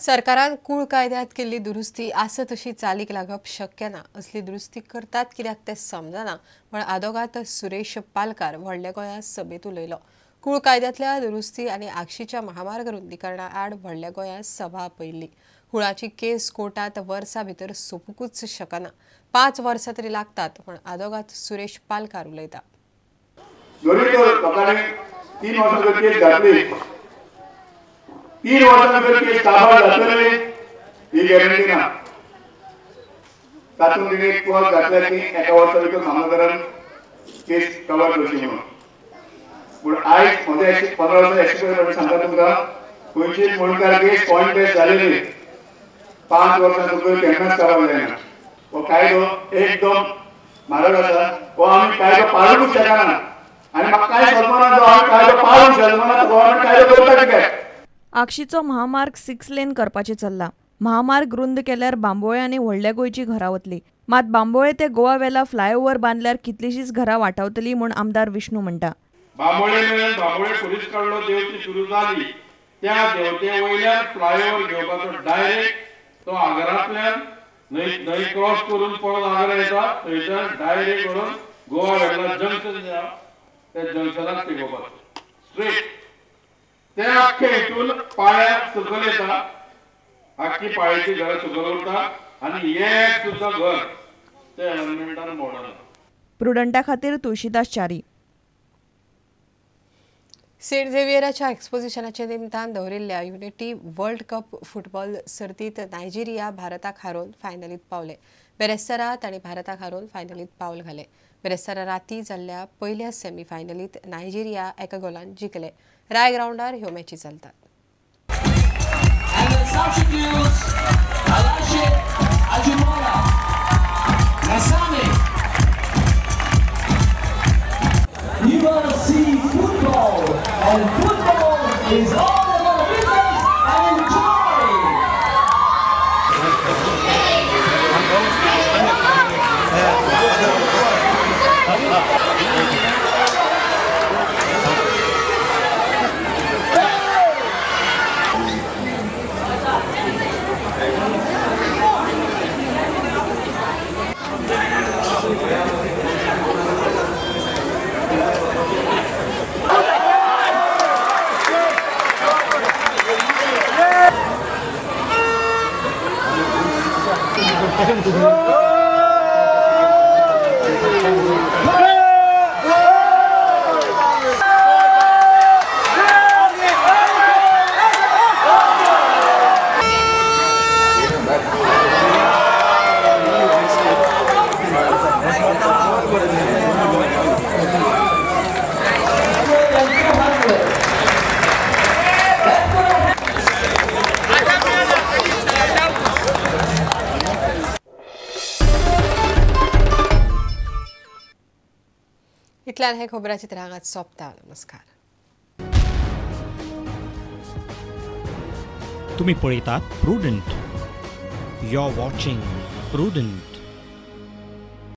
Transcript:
सरकारान कूळ कायद्यात केल्ली दुरुस्ती आसा तशी चालीक लागप शक्य ना असली दुरुस्ती करतात कित्याक ते समजना म्हण आदोगाद सुरेश पालकार व्हडल्या गोंयांत सभेत उलयलो। कूळ कायद्यातल्या दुरुस्ती आनी आगशीच्या महामार्ग रुंदीकरणा आड व्हडल्या गोंयांत सभा आपयल्ली। कुळाची केस कोर्टात वर्सां भितर सोंपूंकूच शकना, 5 वर्सां तरी लागतात म्हण आदोगाद सुरेश पालकार उलयता। 3 वर्षां भितर केस काबार जातली ही गॅरंटी ना। तातूंत तिणे क्लॉज घातल्या की एका वर्सा भितर मामलेदारान केस कवर करची म्हणून। पूण आयज म्हज्या 15 वर्सां एक्सपिरियन्स सांगता तुमकां खंयचीच मुणकार केस पॉयंट बेस जालेली 5 वर्सां सुद्दां केन्नाच कवर जायना। हो कायदो एकदम म्हारग आसा, हो आमी कायदो पाळूंकूच शकना आनी म्हाका कांय समजना जो आमी कायदो पाळूंक शकना तो गव्हर्नमेंट कायदो करता कित्याक। आगशीचो महामार्ग 6 लेन करपाचें चल्ला। महामार्ग रुंद केल्यार बांबोळे आनी व्हडल्या गोंयची घरां वतली, मात बांबोळे ते गोवा वेला फ्लायओव्हर बांदल्यार कितलीशींच घरां वाटावतली म्हूण आमदार विष्णू म्हणटा। बांबोळे पुलीस कडलो देंवती सुरू जाली, त्या देंवते वयल्यान फ्लायओव्हर घेवपाचो डायरेक्ट तो आगरांतल्यान न्हंय क्रॉस करून परत आगरा येता, थंयच्यान डायरेक्ट व्हरून गोवा वेला जंक्शन जे आसा त्या जंक्शनाक तिगोवपाचो स्ट्रेट। ते आख्खे हितून पाळ्याक सकल येता, आख्खी पाळयेची घरां सकल उरता आनी एक सुद्दां घर ते एनवायरमेंटान मोडना। प्रुडंटा खातीर तुळशीदास च्यारी। सेंट झेवियराच्या एक्सपोजिशनाच्या निमतान दवरिल्ल्या युनिटी वर्ल्ड कप फुटबॉल सर्तीत नायजेरिया भारताक हारोवन फायनलीत पावले। बेरेस्तारा तांणी भारताक हारोवन फायनलीत पावल घाले। बेरेस्तारा राती जाल्ल्या पयल्या सेमी फायनलीत नायजेरिया एका गोलान जिखले। राय ग्राउंडार ह्यो मॅची चलतात। इतल्यान हे खबरांची तरांगात सोंपता। नमस्कार। तुम्ही पळयतात Prudent. You are watching prudent.